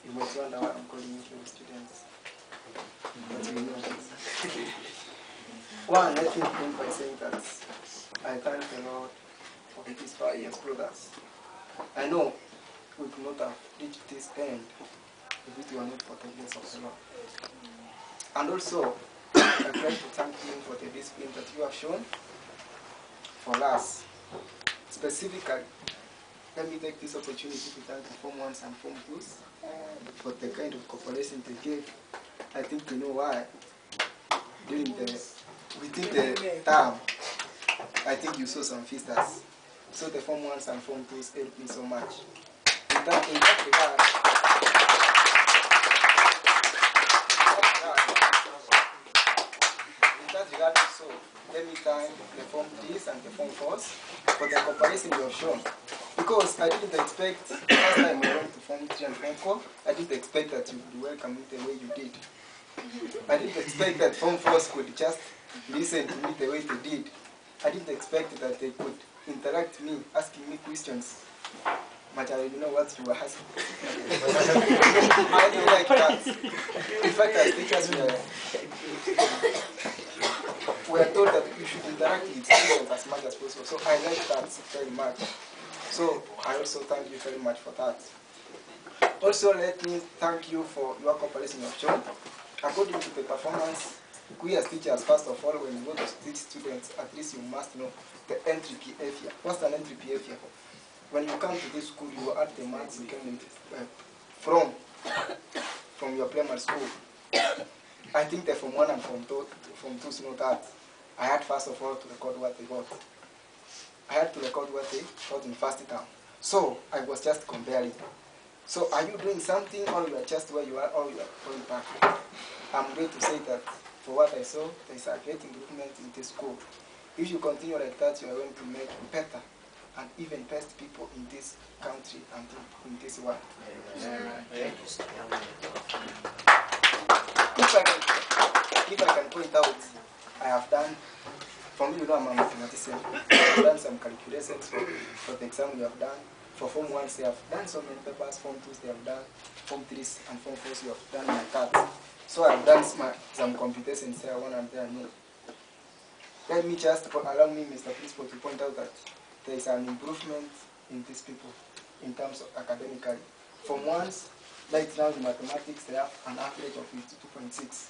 You might wonder why I'm calling you to the students. But you know this. One, let me begin by saying that I thank the Lord for these 5 years, brothers. I know we could not have reached this end if it were not for the grace of the Lord. And also, I'd like to thank you for the discipline that you have shown for us. Specifically, let me take this opportunity to thank the Form 1s and Form 2s for the kind of cooperation they gave. I think you know why. Within the term, I think you saw some feasters. So the Form 1s and Form 2s helped me so much. In that regard also, let me thank the Form 3s and the Form 4s for the cooperation you have shown. Because I didn't expect, last time I went to Form 3 and Form 4, I didn't expect that you would welcome me the way you did. I didn't expect that Form 4s could just listen to me the way they did. I didn't expect that they could interact with me, asking me questions. But I didn't know what you were asking. I didn't like that. In fact, as teachers, we are told that you should interact with students as much as possible. So I like that very much. So I also thank you very much for that. Also, let me thank you for your cooperation you have shown. According to the performance, we as teachers, first of all, when you go to teach students, at least you must know the entry behavior. What's an entry behavior? When you come to this school, you will add the marks you came from your primary school. I think the Form 1 and Form 2s know that. I had first of all to record what they got. I had to record what they got in first term. So I was just comparing. So are you doing something, or you are just where you are, or you are going back? I'm going to say that for what I saw, there is a great improvement in this school. If you continue like that, you are going to make better and even best people in this country and in this world. If I can point out, I have done, for me, you know, I'm a mathematician. I have done some calculations for the exam we have done. For Form 1s, they have done so many papers. Form 2s, they have done. Form 3s and Form 4s, you have done my cards. So I have done some computations there, one and there. Let me just allow me, Mr. Principal, to point out that there is an improvement in these people in terms of academically. Form 1s, right now in mathematics, they have an average of 52.6.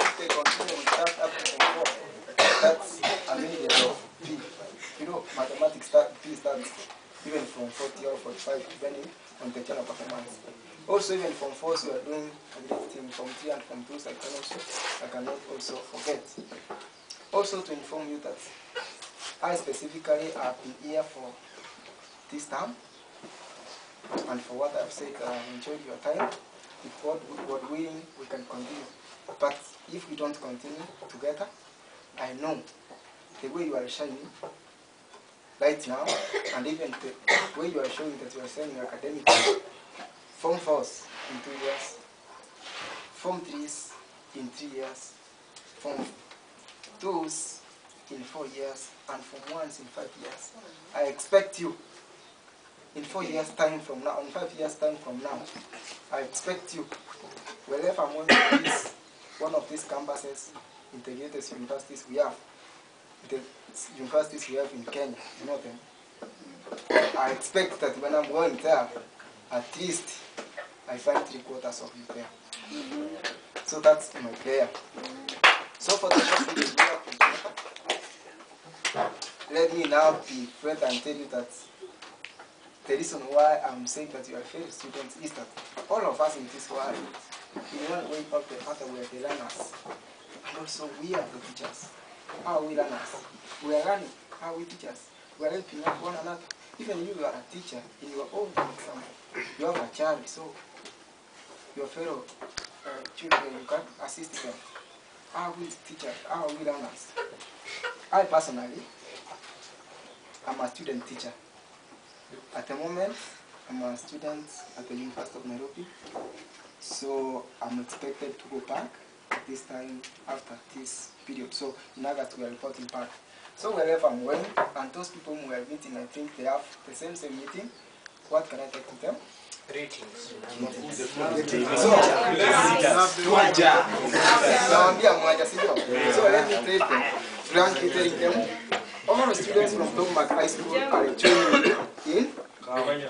If they continue with that up to Form 4, that's a minimum of P. You know, mathematics P starts even from 40 or 45, depending on the general performance. Also, even Form 4s, you are doing a great thing. Form 3 and Form 2s, I cannot also forget. Also, to inform you that I specifically have been here for this term, and for what I've said, I have enjoyed your time. If God willing, we can continue. But if we don't continue together, I know the way you are shining right now, and even the way you are showing that you are shining academically, Form 4s in 2 years, Form 3s in 3 years, Form 2s in 4 years, and Form 1s in 5 years. I expect you in 4 years' time from now, in 5 years' time from now, I expect you, wherever I'm going to this, one of these campuses, integrated universities we have, the universities we have in Kenya, you know them. I expect that when I'm going there, at least I find 3/4 of you there. So that's my prayer. So for the short video, let me now be frank and tell you that the reason why I'm saying that you are fair students is that all of us in this world, in one way or the other, we are the learners. And also we are the teachers. How are we learners? We are learning. How are we teachers? We are helping one another. Even you are a teacher in your own example. You have a child, so your fellow children, you can assist them. How are we teachers? How are we learners? I personally, I'm a student teacher. At the moment, I'm a student at the University of Nairobi, so I'm expected to go back this time after this period. So in August, we are reporting back. So wherever I'm going, and those people who are meeting, I think they have the same meeting. what can I take to them? Ratings. Naambia mmoja sio. So let me tell them. Frankly telling them, all students from Tomac High School are joining in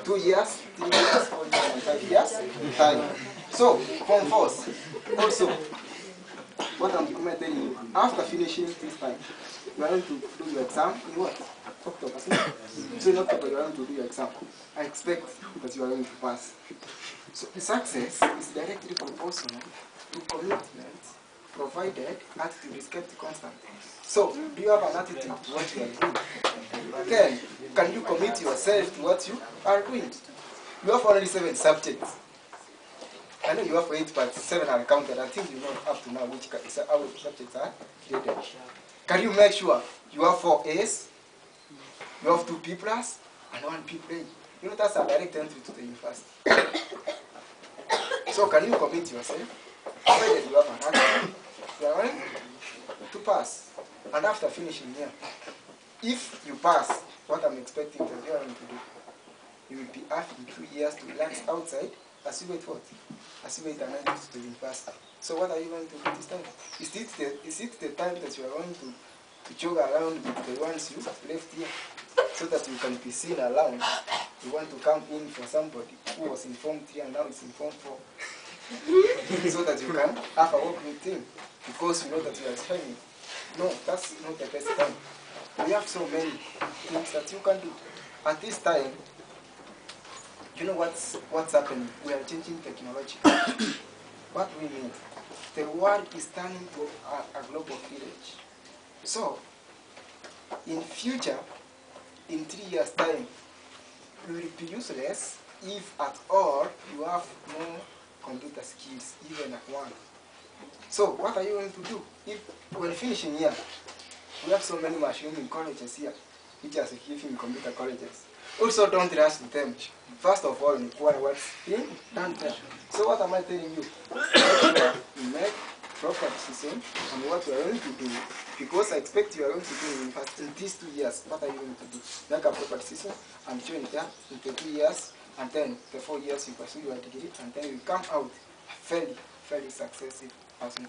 2 years, 3 years, 4 years, and 5 years time. So, form 4s. Also, what I'm telling you, after finishing this time, you are going to do your exam in what? October. So in October, you are going to do your exam. I expect that you are going to pass. So the success is directly proportional to commitment provided attitude is kept constant. So, do you have an attitude to what you are doing? Then, can you commit yourself to what you are doing? You have only 7 subjects. I know you have 8, but 7 are counted. I think you know up to now which subjects are graded. Can you make sure you have 4 A's, you have 2 B+, and 1 B grade? You know that's a direct entry to the university. So can you commit yourself? Provided you have an attitude, you are going to pass. And after finishing here, if you pass, what I'm expecting that you are going to do, you will be having 2 years to relax outside as you wait what? As you wait an entry to the university. So what are you going to do this time? Is it the time that you are going to jog around with the ones you left here so that you can be seen around? You want to come in for somebody who was in Form 3 and now is in Form 4 so that you can have a work with him because you know that you are training. No, that's not the best time. We have so many things that you can do. At this time, you know what's happening? We are changing technology. What we mean? The world is turning to a global village. So, in future, in 3 years' time, you will be useless if at all you have no computer skills, even at one. So, what are you going to do? If when finishing here, we have so many machines in colleges here, which are giving computer colleges. Also, don't rush to them. First of all, inquire what's being done there. So, what am I telling you? Make proper decision on what you are going to do, because I expect you are going to do in these 2 years. What are you going to do? Make a proper decision and join there in the 2 years, and then the 4 years you pursue your degree, and then you come out fairly successful person.